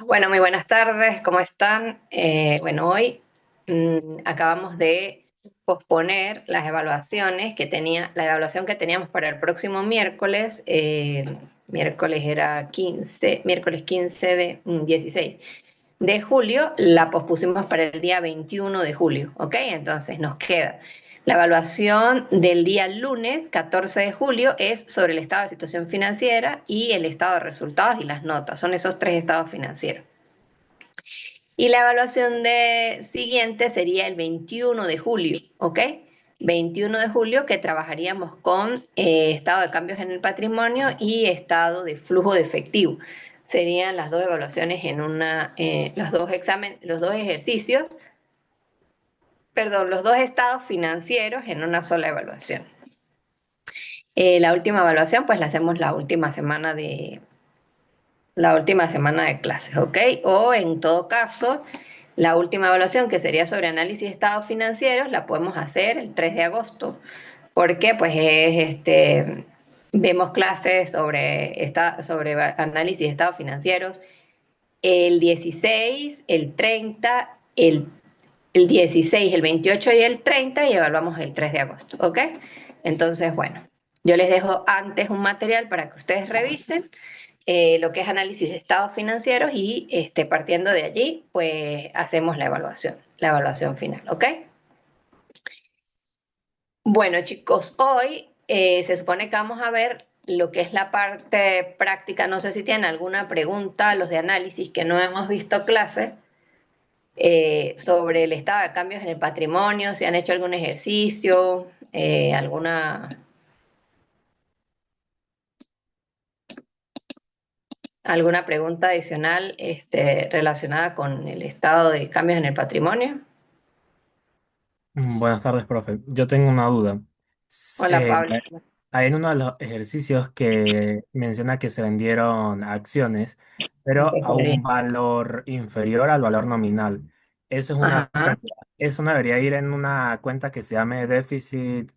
Bueno, muy buenas tardes, ¿cómo están? Bueno, hoy acabamos de posponer las evaluaciones la evaluación que teníamos para el próximo miércoles. Miércoles era 15, miércoles 15 de 16 de julio, la pospusimos para el día 21 de julio, ¿ok? Entonces nos queda la evaluación del día lunes 14 de julio es sobre el estado de situación financiera y el estado de resultados y las notas. Son esos tres estados financieros. Y la evaluación de siguiente sería el 21 de julio, ¿ok? 21 de julio que trabajaríamos con estado de cambios en el patrimonio y estado de flujo de efectivo. Serían las dos evaluaciones en los dos ejercicios, perdón, los dos estados financieros en una sola evaluación. La última evaluación, pues la hacemos la última semana de clases, ¿ok? O en todo caso, la última evaluación, que sería sobre análisis de estados financieros, la podemos hacer el 3 de agosto. ¿Por qué? Pues vemos clases sobre análisis de estados financieros el 16, el 30, el 16, el 28 y el 30 y evaluamos el 3 de agosto, ¿ok? Entonces, bueno, yo les dejo antes un material para que ustedes revisen lo que es análisis de estados financieros y partiendo de allí, pues hacemos la evaluación final, ¿ok? Bueno, chicos, hoy se supone que vamos a ver lo que es la parte práctica. No sé si tienen alguna pregunta, los de análisis que no hemos visto clase, sobre el estado de cambios en el patrimonio, si han hecho algún ejercicio, alguna pregunta adicional relacionada con el estado de cambios en el patrimonio. Buenas tardes, profe. Yo tengo una duda. S- Hola, eh, Pablo. Hay en uno de los ejercicios que menciona que se vendieron acciones, pero a un Ok. valor inferior al valor nominal. Eso es una Ajá. cuenta. Eso no debería ir en una cuenta que se llame déficit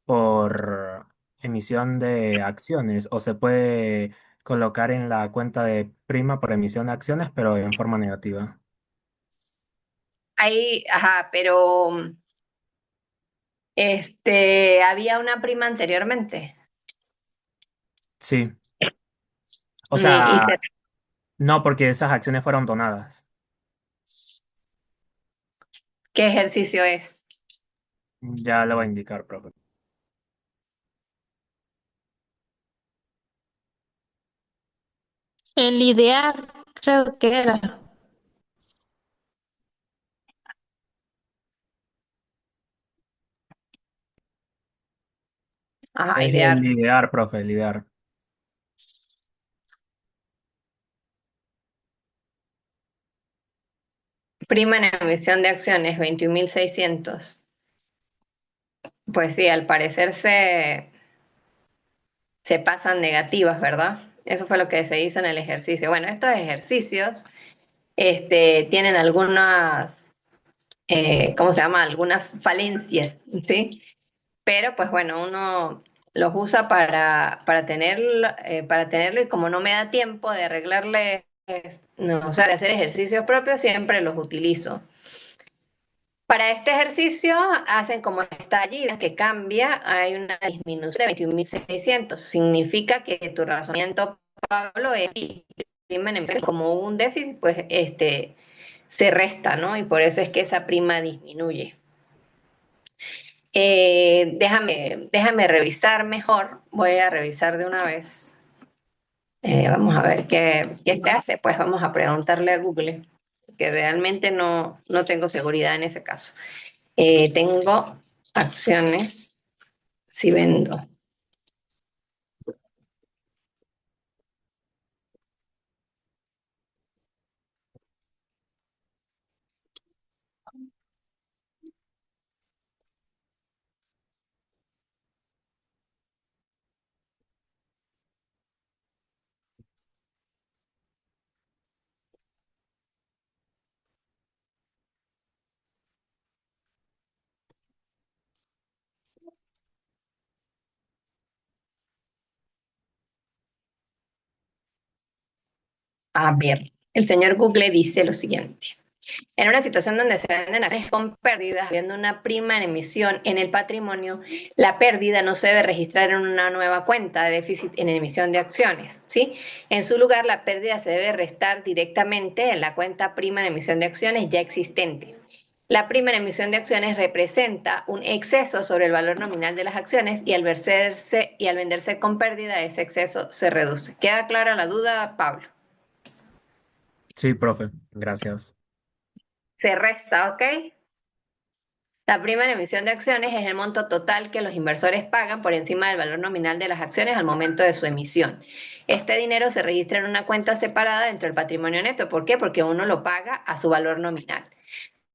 por emisión de acciones, o se puede colocar en la cuenta de prima por emisión de acciones, pero en forma negativa. Ahí, ajá, pero había una prima anteriormente. Sí. O Mm, ¿Y sea, no, porque esas acciones fueron donadas. qué ejercicio es? Ya lo voy a indicar, profe. El ideal creo que era. Ajá, Es el idear. idear, profe, el idear. Prima en emisión de acciones, 21.600. Pues sí, al parecer se pasan negativas, ¿verdad? Eso fue lo que se hizo en el ejercicio. Bueno, estos ejercicios tienen ¿cómo se llama? Algunas falencias, ¿sí? Pero pues bueno, uno los usa para tenerlo y como no me da tiempo de arreglarle, no, o sea, de hacer ejercicios propios, siempre los utilizo. Para este ejercicio hacen como está allí, ven que cambia, hay una disminución de 21.600. Significa que tu razonamiento, Pablo, es si prima en emisión como un déficit, pues se resta, ¿no? Y por eso es que esa prima disminuye. Déjame revisar mejor, voy a revisar de una vez. Vamos a ver qué se hace, pues vamos a preguntarle a Google, que realmente no tengo seguridad en ese caso. Tengo acciones si vendo. A ver, el señor Google dice lo siguiente. En una situación donde se venden acciones con pérdidas, habiendo una prima en emisión en el patrimonio, la pérdida no se debe registrar en una nueva cuenta de déficit en emisión de acciones, ¿sí? En su lugar, la pérdida se debe restar directamente en la cuenta prima en emisión de acciones ya existente. La prima en emisión de acciones representa un exceso sobre el valor nominal de las acciones y al venderse con pérdida, ese exceso se reduce. ¿Queda clara la duda, Pablo? Sí, profe, gracias. Se resta, ¿ok? La prima en emisión de acciones es el monto total que los inversores pagan por encima del valor nominal de las acciones al momento de su emisión. Este dinero se registra en una cuenta separada dentro del patrimonio neto. ¿Por qué? Porque uno lo paga a su valor nominal.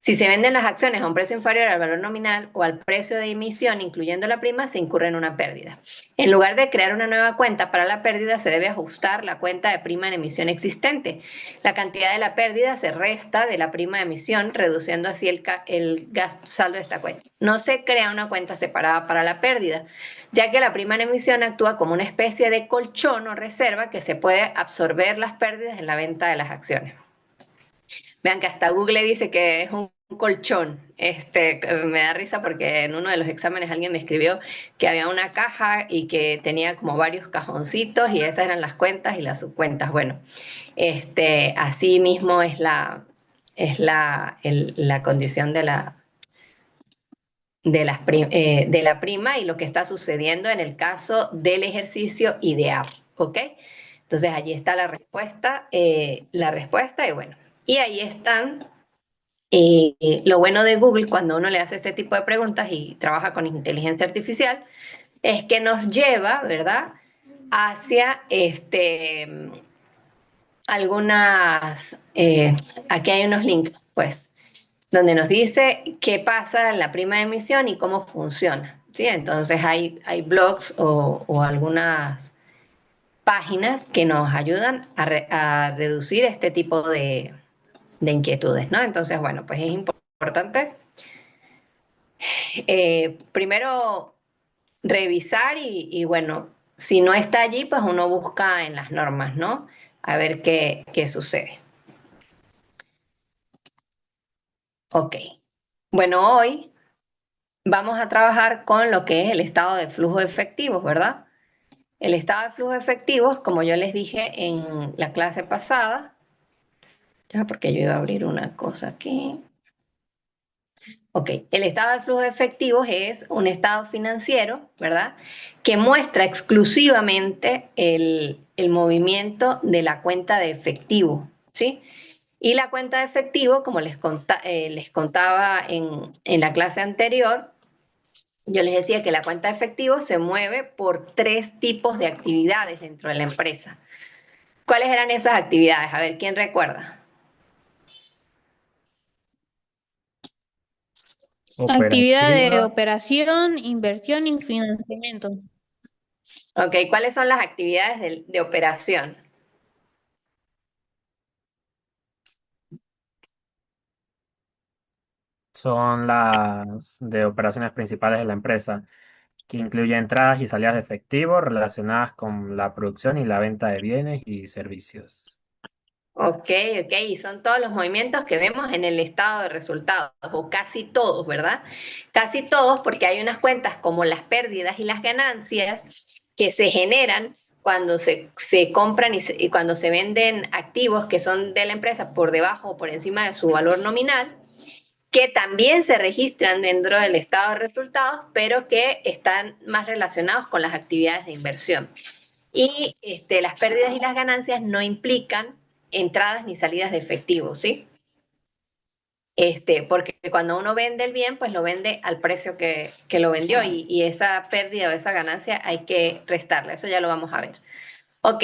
Si se venden las acciones a un precio inferior al valor nominal o al precio de emisión, incluyendo la prima, se incurre en una pérdida. En lugar de crear una nueva cuenta para la pérdida, se debe ajustar la cuenta de prima en emisión existente. La cantidad de la pérdida se resta de la prima de emisión, reduciendo así el gasto saldo de esta cuenta. No se crea una cuenta separada para la pérdida, ya que la prima en emisión actúa como una especie de colchón o reserva que se puede absorber las pérdidas en la venta de las acciones. Vean que hasta Google dice que es un colchón. Me da risa porque en uno de los exámenes alguien me escribió que había una caja y que tenía como varios cajoncitos y esas eran las cuentas y las subcuentas. Bueno, así mismo es la condición de la prima y lo que está sucediendo en el caso del ejercicio ideal, ¿ok? Entonces allí está la respuesta y bueno, y ahí están lo bueno de Google cuando uno le hace este tipo de preguntas y trabaja con inteligencia artificial es que nos lleva, ¿verdad?, hacia algunas, aquí hay unos links, pues, donde nos dice qué pasa en la prima de emisión y cómo funciona, ¿sí? Entonces hay blogs o algunas páginas que nos ayudan a reducir este tipo de inquietudes, ¿no? Entonces, bueno, pues es importante primero revisar y bueno, si no está allí, pues uno busca en las normas, ¿no? A ver qué sucede. Ok. Bueno, hoy vamos a trabajar con lo que es el estado de flujo de efectivos, ¿verdad? El estado de flujo de efectivos, como yo les dije en la clase pasada, ya porque yo iba a abrir una cosa aquí. Ok, el estado de flujo de efectivos es un estado financiero, ¿verdad? Que muestra exclusivamente el movimiento de la cuenta de efectivo, ¿sí? Y la cuenta de efectivo, como les contaba en la clase anterior, yo les decía que la cuenta de efectivo se mueve por tres tipos de actividades dentro de la empresa. ¿Cuáles eran esas actividades? A ver, ¿quién recuerda? Actividad de Operativas operación, inversión y financiamiento. Ok, ¿cuáles son las actividades de operación? son las de operaciones principales de la empresa, que incluye entradas y salidas de efectivo relacionadas con la producción y la venta de bienes y servicios. Ok, ok, y son todos los movimientos que vemos en el estado de resultados, o casi todos, ¿verdad? Casi todos porque hay unas cuentas como las pérdidas y las ganancias que se generan cuando se compran y cuando se venden activos que son de la empresa por debajo o por encima de su valor nominal, que también se registran dentro del estado de resultados, pero que están más relacionados con las actividades de inversión. Y las pérdidas y las ganancias no implican entradas ni salidas de efectivo, ¿sí? Porque cuando uno vende el bien, pues lo vende al precio que lo vendió y esa pérdida o esa ganancia hay que restarla, eso ya lo vamos a ver. Ok,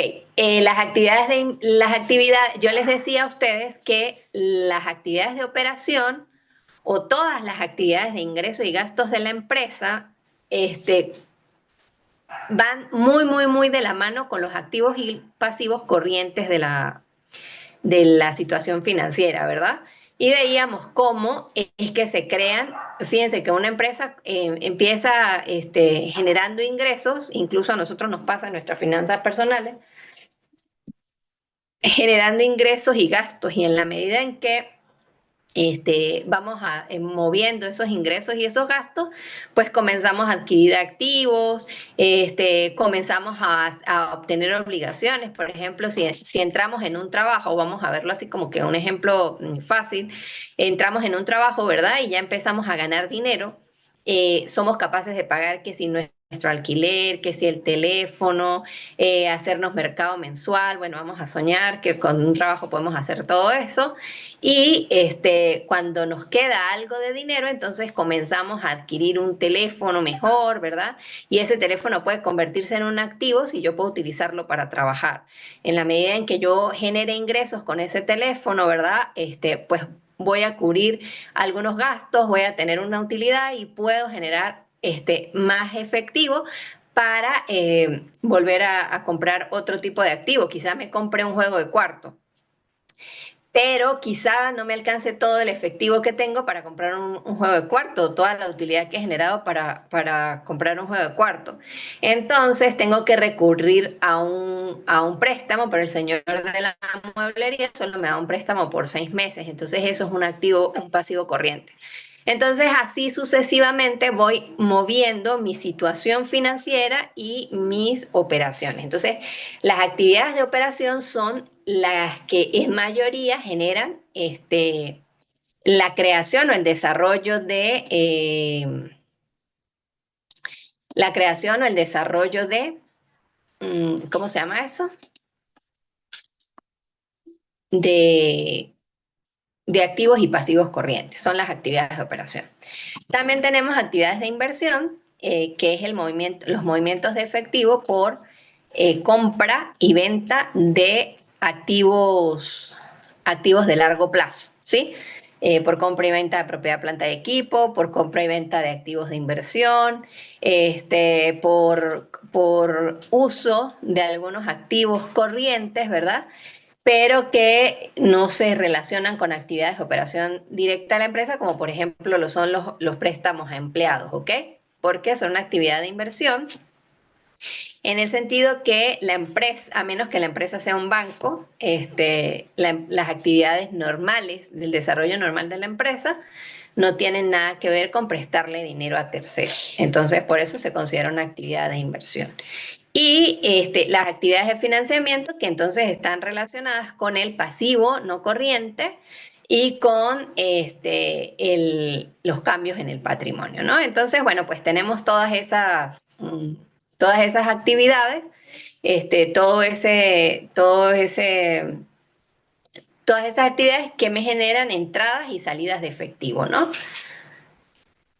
yo les decía a ustedes que las actividades de operación o todas las actividades de ingreso y gastos de la empresa, van muy, muy, muy de la mano con los activos y pasivos corrientes de la situación financiera, ¿verdad? Y veíamos cómo es que se crean, fíjense que una empresa empieza generando ingresos, incluso a nosotros nos pasa en nuestras finanzas personales, generando ingresos y gastos, y en la medida en que vamos moviendo esos ingresos y esos gastos, pues comenzamos a adquirir activos, comenzamos a obtener obligaciones. Por ejemplo, si entramos en un trabajo, vamos a verlo así como que un ejemplo fácil, entramos en un trabajo, ¿verdad? Y ya empezamos a ganar dinero, somos capaces de pagar que si nuestro alquiler, que si el teléfono, hacernos mercado mensual, bueno, vamos a soñar que con un trabajo podemos hacer todo eso. Y cuando nos queda algo de dinero, entonces comenzamos a adquirir un teléfono mejor, ¿verdad? Y ese teléfono puede convertirse en un activo si yo puedo utilizarlo para trabajar. En la medida en que yo genere ingresos con ese teléfono, ¿verdad? Pues voy a cubrir algunos gastos, voy a tener una utilidad y puedo generar más efectivo para volver a comprar otro tipo de activo. Quizás me compre un juego de cuarto, pero quizá no me alcance todo el efectivo que tengo para comprar un juego de cuarto, toda la utilidad que he generado para comprar un juego de cuarto. Entonces tengo que recurrir a un préstamo, pero el señor de la mueblería solo me da un préstamo por 6 meses, entonces eso es un activo, un pasivo corriente. Entonces, así sucesivamente voy moviendo mi situación financiera y mis operaciones. Entonces, las actividades de operación son las que en mayoría generan la creación o el desarrollo la creación o el desarrollo de, ¿cómo se llama eso? De, de activos y pasivos corrientes. Son las actividades de operación. También tenemos actividades de inversión, que es los movimientos de efectivo por compra y venta de activos de largo plazo, ¿sí? Por compra y venta de propiedad, planta y equipo, por compra y venta de activos de inversión, por uso de algunos activos corrientes, ¿verdad? Pero que no se relacionan con actividades de operación directa a la empresa, como por ejemplo lo son los préstamos a empleados, ¿ok? Porque son una actividad de inversión en el sentido que la empresa, a menos que la empresa sea un banco, las actividades normales del desarrollo normal de la empresa no tienen nada que ver con prestarle dinero a terceros. Entonces, por eso se considera una actividad de inversión. Y las actividades de financiamiento que entonces están relacionadas con el pasivo no corriente y con los cambios en el patrimonio, ¿no? Entonces, bueno, pues tenemos todas esas actividades, todas esas actividades que me generan entradas y salidas de efectivo, ¿no?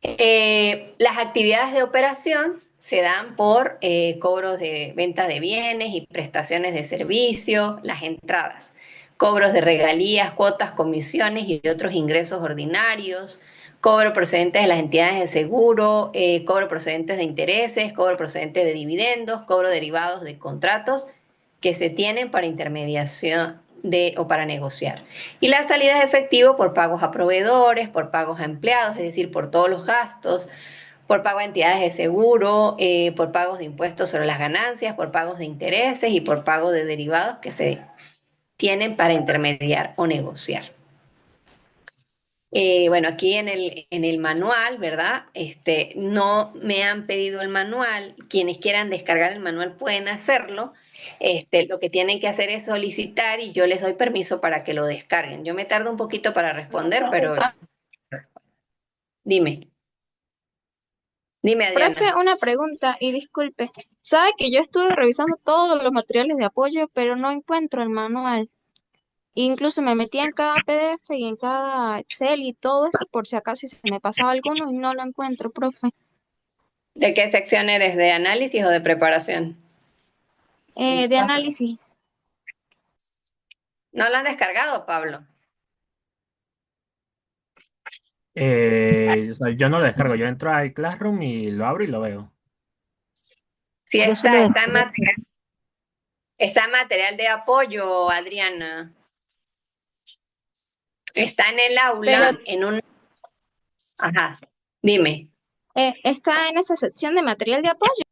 Las actividades de operación se dan por cobros de venta de bienes y prestaciones de servicio, las entradas, cobros de regalías, cuotas, comisiones y otros ingresos ordinarios, cobro procedentes de las entidades de seguro, cobro procedentes de intereses, cobro procedentes de dividendos, cobro derivados de contratos que se tienen para intermediación o para negociar. Y las salidas de efectivo por pagos a proveedores, por pagos a empleados, es decir, por todos los gastos, por pago a entidades de seguro, por pagos de impuestos sobre las ganancias, por pagos de intereses y por pago de derivados que se tienen para intermediar o negociar. Bueno, aquí en el manual, ¿verdad? No me han pedido el manual. Quienes quieran descargar el manual pueden hacerlo. Lo que tienen que hacer es solicitar y yo les doy permiso para que lo descarguen. Yo me tardo un poquito para responder, pero dime, dime, Profe, Adriana. una pregunta y disculpe. Sabe que yo estuve revisando todos los materiales de apoyo, pero no encuentro el manual. Incluso me metí en cada PDF y en cada Excel y todo eso por si acaso se me pasaba alguno y no lo encuentro, profe. ¿De qué sección eres? ¿De análisis o de preparación? De análisis. ¿No lo han descargado, Pablo? O sea, yo no lo descargo, yo entro al Classroom y lo abro y lo veo. Sí, Yo sí lo está en material de apoyo, Adriana. Está en el Pero aula, Ajá, dime. está en esa sección de material de apoyo.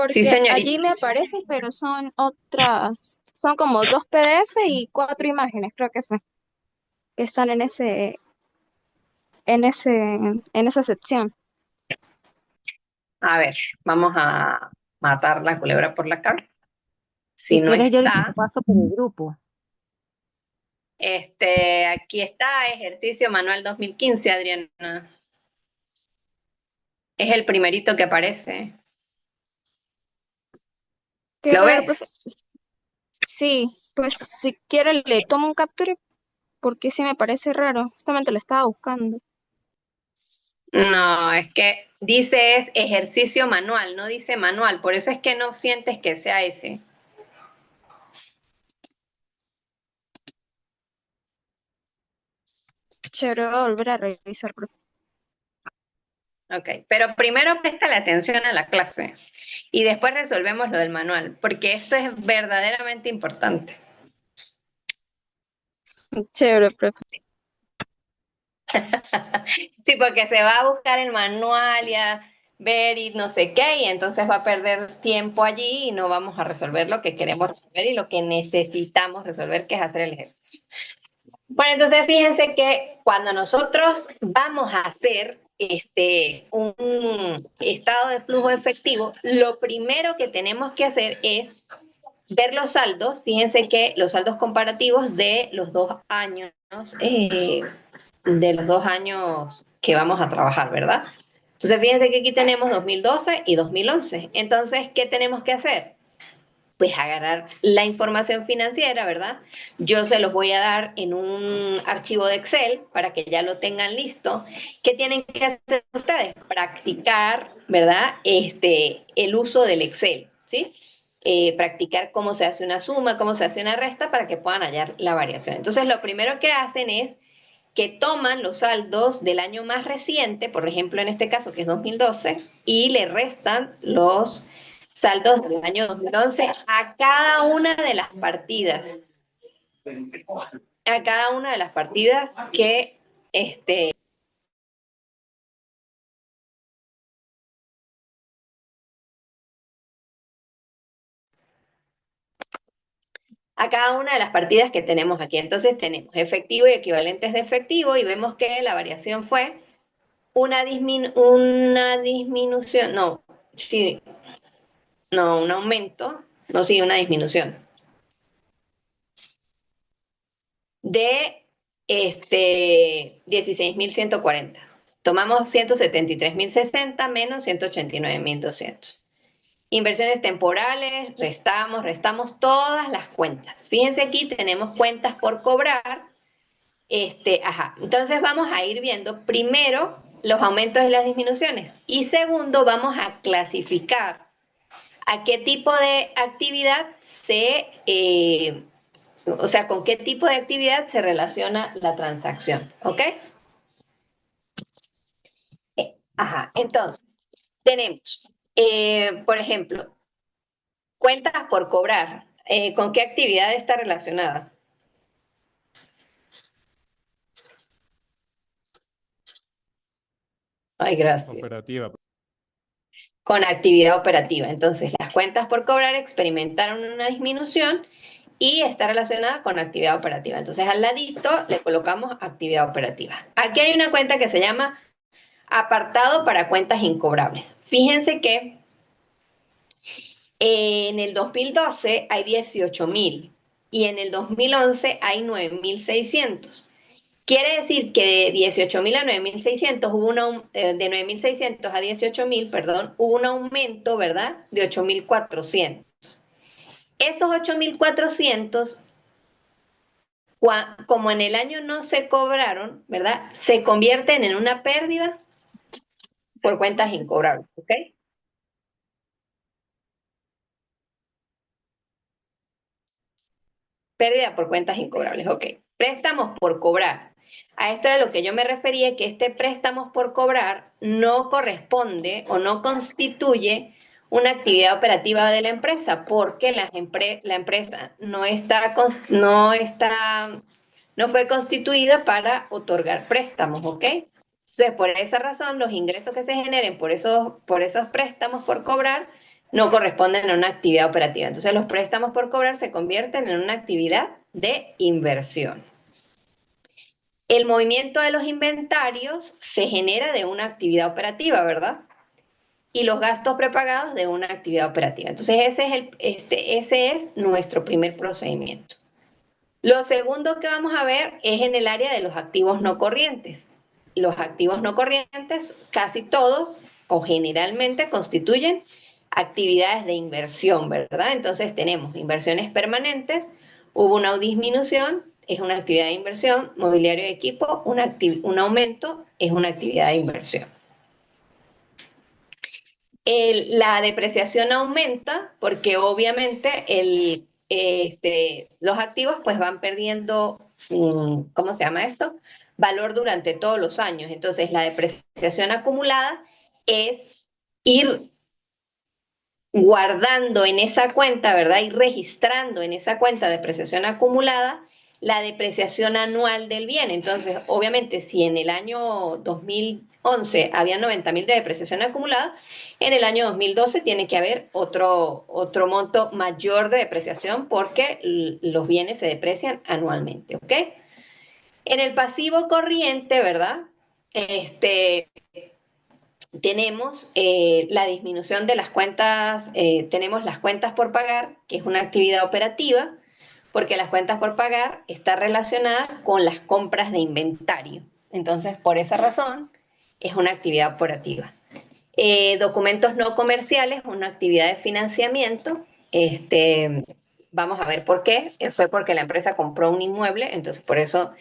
Sí, Porque allí señorita. me aparece, pero son otras, son como 2 PDF y 4 imágenes, creo que fue, que están en esa sección. A ver, vamos a matar la culebra por la cara. Si Si no quieres, yo ahorita te está, paso por el grupo. aquí está, ejercicio manual 2015, Adriana. Es el primerito que aparece. Qué ¿Lo raro, profe. ves? Sí, pues si quiere le tomo un capture porque sí me parece raro. Justamente lo estaba buscando. No, es que dice es ejercicio manual, no dice manual, por eso es que no sientes que sea ese. Chévere, voy a volver a revisar, profe. Ok, pero primero préstale atención a la clase y después resolvemos lo del manual, porque esto es verdaderamente importante. Chévere, profe. Sí, porque se va a buscar el manual y a ver y no sé qué, y entonces va a perder tiempo allí y no vamos a resolver lo que queremos resolver y lo que necesitamos resolver, que es hacer el ejercicio. Bueno, entonces fíjense que cuando nosotros vamos a hacer un estado de flujo efectivo, lo primero que tenemos que hacer es ver los saldos. Fíjense que los saldos comparativos de los 2 años que vamos a trabajar, ¿verdad? Entonces fíjense que aquí tenemos 2012 y 2011. Entonces, ¿qué tenemos que hacer? Pues agarrar la información financiera, ¿verdad? Yo se los voy a dar en un archivo de Excel para que ya lo tengan listo. ¿Qué tienen que hacer ustedes? Practicar, ¿verdad? El uso del Excel, ¿sí? Practicar cómo se hace una suma, cómo se hace una resta para que puedan hallar la variación. Entonces, lo primero que hacen es que toman los saldos del año más reciente, por ejemplo, en este caso que es 2012, y le restan los saldos del año 2011 a cada una de las partidas. A cada una de las partidas que a cada una de las partidas que tenemos aquí. Entonces tenemos efectivo y equivalentes de efectivo y vemos que la variación fue una disminución, no, sí, no, un aumento, no, sí, una disminución de 16.140. Tomamos 173.060 menos 189.200. Inversiones temporales, restamos todas las cuentas. Fíjense aquí, tenemos cuentas por cobrar. Entonces vamos a ir viendo primero los aumentos y las disminuciones y segundo vamos a clasificar a qué tipo de actividad o sea, con qué tipo de actividad se relaciona la transacción, ¿ok? Entonces, tenemos, por ejemplo, cuentas por cobrar. ¿Con qué actividad está relacionada? Ay, gracias. Operativa. Con actividad operativa. Entonces, las cuentas por cobrar experimentaron una disminución y está relacionada con actividad operativa. Entonces, al ladito le colocamos actividad operativa. Aquí hay una cuenta que se llama apartado para cuentas incobrables. Fíjense que en el 2012 hay 18.000 y en el 2011 hay 9.600. Quiere decir que de 18.000 a 9.600 de 9.600 a 18.000, perdón, hubo un aumento, ¿verdad? De 8.400. Esos 8.400, como en el año no se cobraron, ¿verdad? Se convierten en una pérdida por cuentas incobrables, ¿ok? Pérdida por cuentas incobrables, ok. Préstamos por cobrar. A esto era lo que yo me refería, que este préstamos por cobrar no corresponde o no constituye una actividad operativa de la empresa, porque la empresa no fue constituida para otorgar préstamos, ¿ok? Entonces, por esa razón, los ingresos que se generen por esos préstamos por cobrar no corresponden a una actividad operativa. Entonces los préstamos por cobrar se convierten en una actividad de inversión. El movimiento de los inventarios se genera de una actividad operativa, ¿verdad? Y los gastos prepagados de una actividad operativa. Entonces ese es nuestro primer procedimiento. Lo segundo que vamos a ver es en el área de los activos no corrientes. Los activos no corrientes, casi todos o generalmente constituyen actividades de inversión, ¿verdad? Entonces tenemos inversiones permanentes, hubo una disminución, es una actividad de inversión, mobiliario de equipo, un aumento es una actividad de inversión. La depreciación aumenta porque obviamente los activos pues van perdiendo, ¿cómo se llama esto? Valor durante todos los años. Entonces la depreciación acumulada es ir guardando en esa cuenta, ¿verdad? Y registrando en esa cuenta de depreciación acumulada la depreciación anual del bien. Entonces, obviamente, si en el año 2011 había 90.000 de depreciación acumulada, en el año 2012 tiene que haber otro monto mayor de depreciación porque los bienes se deprecian anualmente, ¿ok? En el pasivo corriente, ¿verdad? Tenemos la disminución de las cuentas, tenemos las cuentas por pagar, que es una actividad operativa, porque las cuentas por pagar está relacionada con las compras de inventario. Entonces, por esa razón, es una actividad operativa. Documentos no comerciales, una actividad de financiamiento. Vamos a ver por qué. Fue porque la empresa compró un inmueble, entonces por eso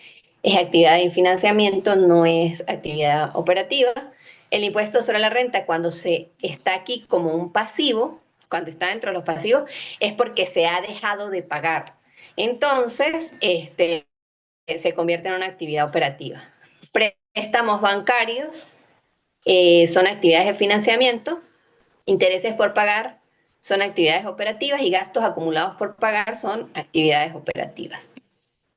es actividad de financiamiento, no es actividad operativa. El impuesto sobre la renta, cuando se está aquí como un pasivo, cuando está dentro de los pasivos, es porque se ha dejado de pagar. Entonces, se convierte en una actividad operativa. Préstamos bancarios son actividades de financiamiento, intereses por pagar son actividades operativas y gastos acumulados por pagar son actividades operativas.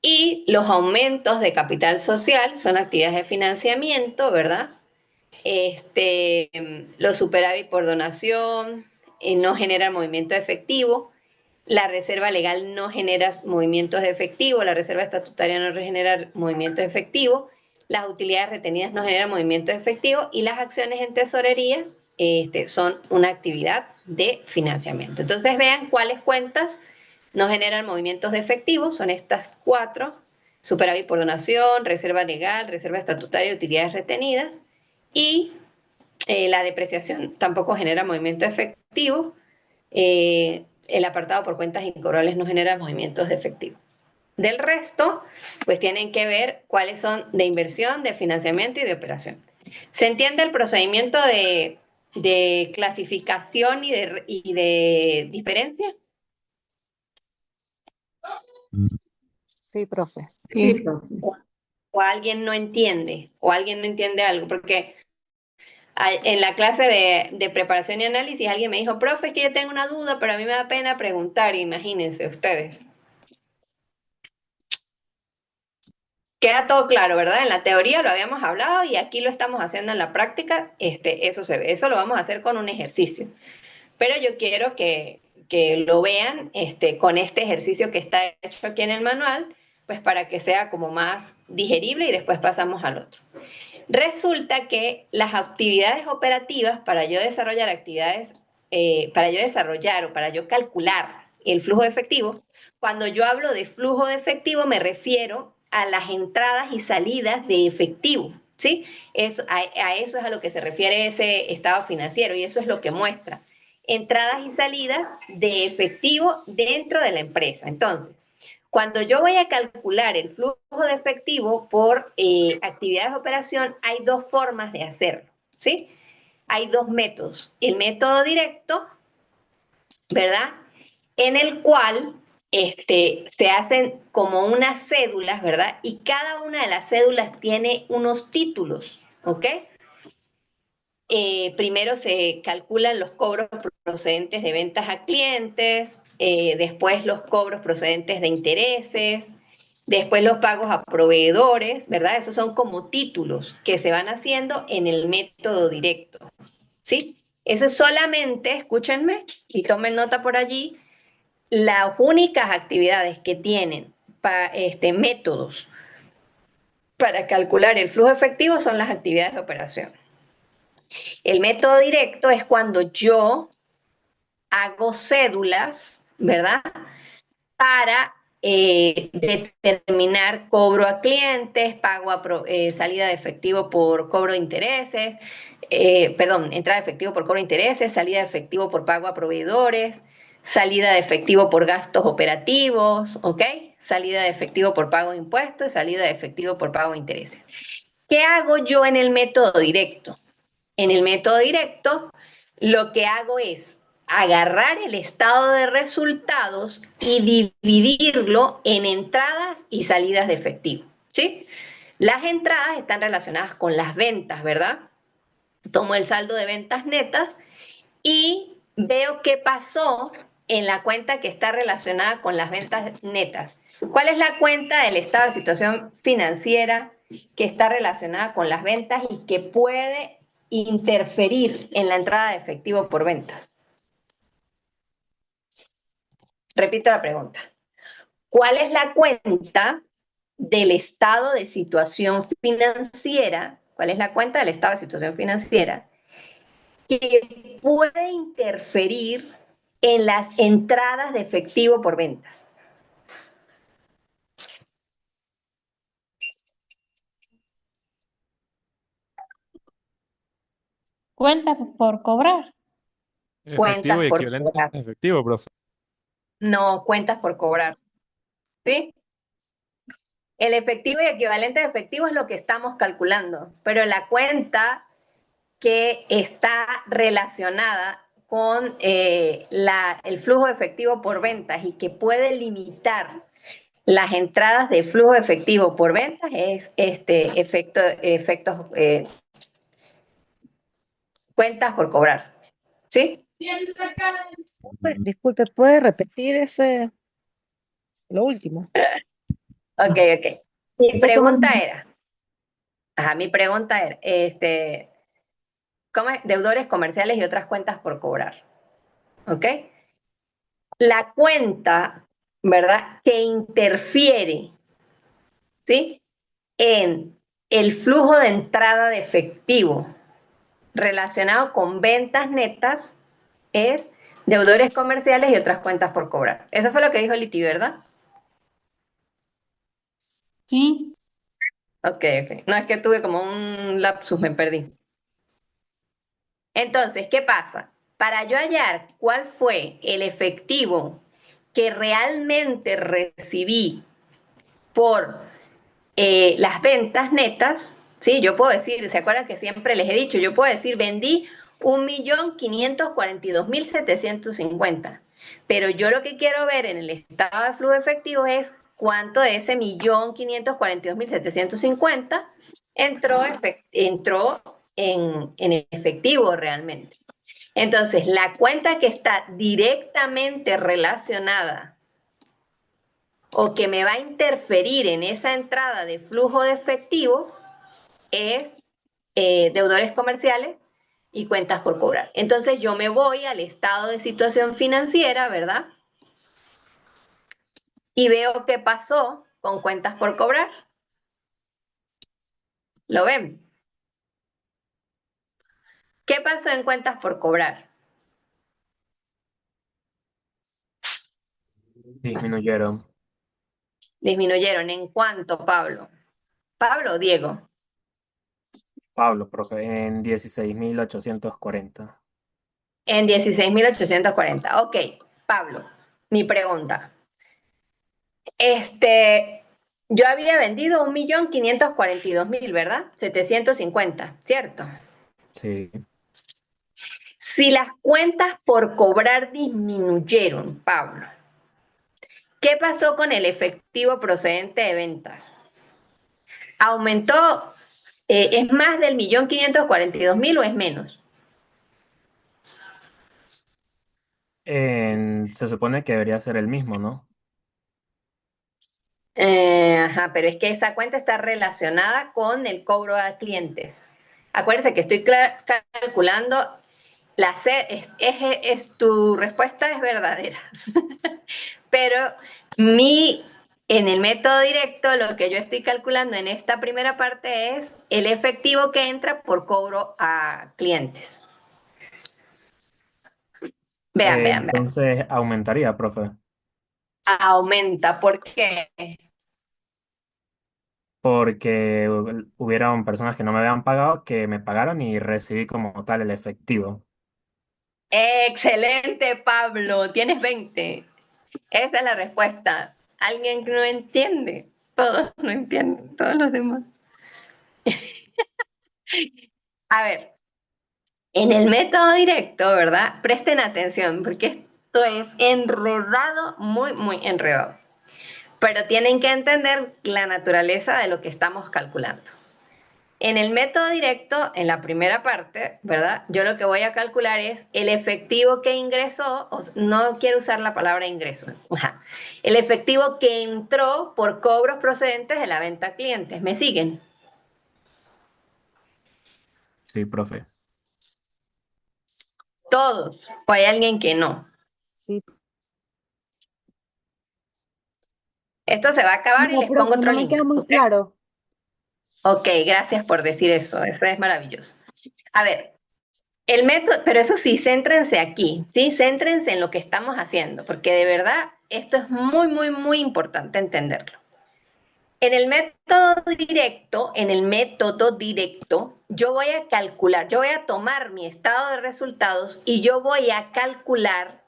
Y los aumentos de capital social son actividades de financiamiento, ¿verdad? Los superávit por donación no generan movimiento efectivo. La reserva legal no genera movimientos de efectivo, la reserva estatutaria no genera movimientos de efectivo, las utilidades retenidas no generan movimientos de efectivo y las acciones en tesorería son una actividad de financiamiento. Entonces vean cuáles cuentas no generan movimientos de efectivo, son estas 4: superávit por donación, reserva legal, reserva estatutaria, utilidades retenidas, y la depreciación tampoco genera movimiento efectivo. El apartado por cuentas incobrables no genera movimientos de efectivo. Del resto, pues tienen que ver cuáles son de inversión, de financiamiento y de operación. ¿Se entiende el procedimiento de clasificación y de diferencia? Sí, profe. Sí, profe. ¿O alguien no entiende? ¿O alguien no entiende algo? Porque en la clase de preparación y análisis alguien me dijo, profe, es que yo tengo una duda, pero a mí me da pena preguntar, imagínense ustedes. Queda todo claro, ¿verdad? En la teoría lo habíamos hablado y aquí lo estamos haciendo en la práctica, eso se ve, eso lo vamos a hacer con un ejercicio. Pero yo quiero que lo vean con este ejercicio que está hecho aquí en el manual, pues para que sea como más digerible y después pasamos al otro. Resulta que las actividades operativas, para yo desarrollar o para yo calcular el flujo de efectivo, cuando yo hablo de flujo de efectivo me refiero a las entradas y salidas de efectivo, ¿sí? A eso es a lo que se refiere ese estado financiero y eso es lo que muestra. Entradas y salidas de efectivo dentro de la empresa. Entonces, cuando yo voy a calcular el flujo de efectivo por actividades de operación, hay dos formas de hacerlo, ¿sí? Hay dos métodos. El método directo, ¿verdad? En el cual se hacen como unas cédulas, ¿verdad? Y cada una de las cédulas tiene unos títulos, ¿ok? Primero se calculan los cobros procedentes de ventas a clientes, después los cobros procedentes de intereses, después los pagos a proveedores, ¿verdad? Esos son como títulos que se van haciendo en el método directo, ¿sí? Eso es solamente, escúchenme y tomen nota por allí, las únicas actividades que tienen métodos para calcular el flujo efectivo son las actividades de operación. El método directo es cuando yo hago cédulas, ¿verdad? Para determinar cobro a clientes, salida de efectivo por cobro de intereses, entrada de efectivo por cobro de intereses, salida de efectivo por pago a proveedores, salida de efectivo por gastos operativos, ¿ok? Salida de efectivo por pago de impuestos, salida de efectivo por pago de intereses. ¿Qué hago yo en el método directo? En el método directo, lo que hago es agarrar el estado de resultados y dividirlo en entradas y salidas de efectivo, ¿sí? Las entradas están relacionadas con las ventas, ¿verdad? Tomo el saldo de ventas netas y veo qué pasó en la cuenta que está relacionada con las ventas netas. ¿Cuál es la cuenta del estado de situación financiera que está relacionada con las ventas y que puede interferir en la entrada de efectivo por ventas? Repito la pregunta. ¿Cuál es la cuenta del estado de situación financiera? ¿Cuál es la cuenta del estado de situación financiera que puede interferir en las entradas de efectivo por ventas? Cuenta por cobrar. Efectivo Cuentas y por equivalente cobrar. a efectivo, profe. No, cuentas por cobrar. ¿Sí? El efectivo y equivalente de efectivo es lo que estamos calculando, pero la cuenta que está relacionada con el flujo de efectivo por ventas y que puede limitar las entradas de flujo efectivo por ventas es cuentas por cobrar. ¿Sí? Disculpe, ¿puede repetir lo último? Ok. Mi Estoy tomando. pregunta era, ¿cómo es? Deudores comerciales y otras cuentas por cobrar. ¿Ok? La cuenta, ¿verdad? Que interfiere, ¿sí? En el flujo de entrada de efectivo relacionado con ventas netas es deudores comerciales y otras cuentas por cobrar. Eso fue lo que dijo Liti, ¿verdad? Sí. Ok. No, es que tuve como un lapsus, me perdí. Entonces, ¿qué pasa? Para yo hallar cuál fue el efectivo que realmente recibí por las ventas netas, ¿sí? Yo puedo decir, ¿se acuerdan que siempre les he dicho? Yo puedo decir, vendí 1.542.750, pero yo lo que quiero ver en el estado de flujo efectivo es cuánto de ese 1.542.750 entró en efectivo realmente. Entonces, la cuenta que está directamente relacionada o que me va a interferir en esa entrada de flujo de efectivo es deudores comerciales y cuentas por cobrar. Entonces yo me voy al estado de situación financiera, ¿verdad? Y veo qué pasó con cuentas por cobrar. ¿Lo ven? ¿Qué pasó en cuentas por cobrar? Disminuyeron. Disminuyeron. ¿En cuánto, Pablo? ¿Pablo o Diego? Pablo, profe, en 16.840. En 16.840. Ok, Pablo, mi pregunta. Yo había vendido 1.542.000, ¿verdad? 750, ¿cierto? Sí. Si las cuentas por cobrar disminuyeron, Pablo, ¿qué pasó con el efectivo procedente de ventas? ¿Aumentó? ¿Es más del 1.542.000 o es menos? Se supone que debería ser el mismo, ¿no? Ajá, pero es que esa cuenta está relacionada con el cobro a clientes. Acuérdense que estoy calculando Tu respuesta es verdadera. Pero en el método directo, lo que yo estoy calculando en esta primera parte es el efectivo que entra por cobro a clientes. Vean. Entonces aumentaría, profe, Aumenta, ¿por qué? porque hubieron personas que no me habían pagado, que me pagaron y recibí como tal el efectivo. Excelente, Pablo. Tienes 20. Esa es la respuesta. ¿Alguien que no entiende? Todos no entienden, todos los demás. A ver, en el método directo, ¿verdad? Presten atención, porque esto es enredado, muy, muy enredado. Pero tienen que entender la naturaleza de lo que estamos calculando. En el método directo, en la primera parte, ¿verdad? Yo lo que voy a calcular es el efectivo que ingresó, no quiero usar la palabra ingreso, el efectivo que entró por cobros procedentes de la venta a clientes. ¿Me siguen? Sí, profe. Todos. ¿O hay alguien que no? Sí, Esto se va a acabar y No, les pongo profe, otro no me link. queda muy ¿Ok? claro. Ok, gracias por decir eso. Eso es maravilloso. A ver, el método, pero eso sí, céntrense aquí, ¿sí? Céntrense en lo que estamos haciendo, porque de verdad esto es muy, muy, muy importante entenderlo. En el método directo, yo voy a calcular, yo voy a tomar mi estado de resultados y yo voy a calcular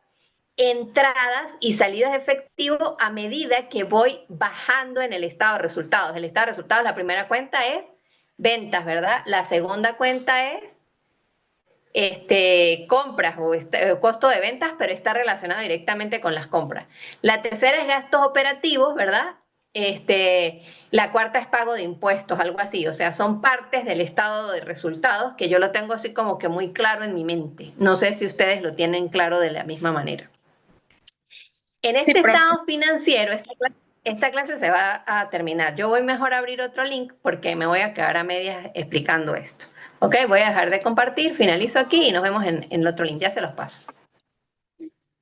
entradas y salidas de efectivo a medida que voy bajando en el estado de resultados. El estado de resultados, la primera cuenta es ventas, ¿verdad? La segunda cuenta es compras o costo de ventas, pero está relacionado directamente con las compras. La tercera es gastos operativos, ¿verdad? La cuarta es pago de impuestos, algo así. O sea, son partes del estado de resultados que yo lo tengo así como que muy claro en mi mente. No sé si ustedes lo tienen claro de la misma manera. En Sí, este profe. estado financiero, esta clase se va a terminar. Yo voy mejor a abrir otro link porque me voy a quedar a medias explicando esto. Ok, voy a dejar de compartir, finalizo aquí y nos vemos en el otro link. Ya se los paso.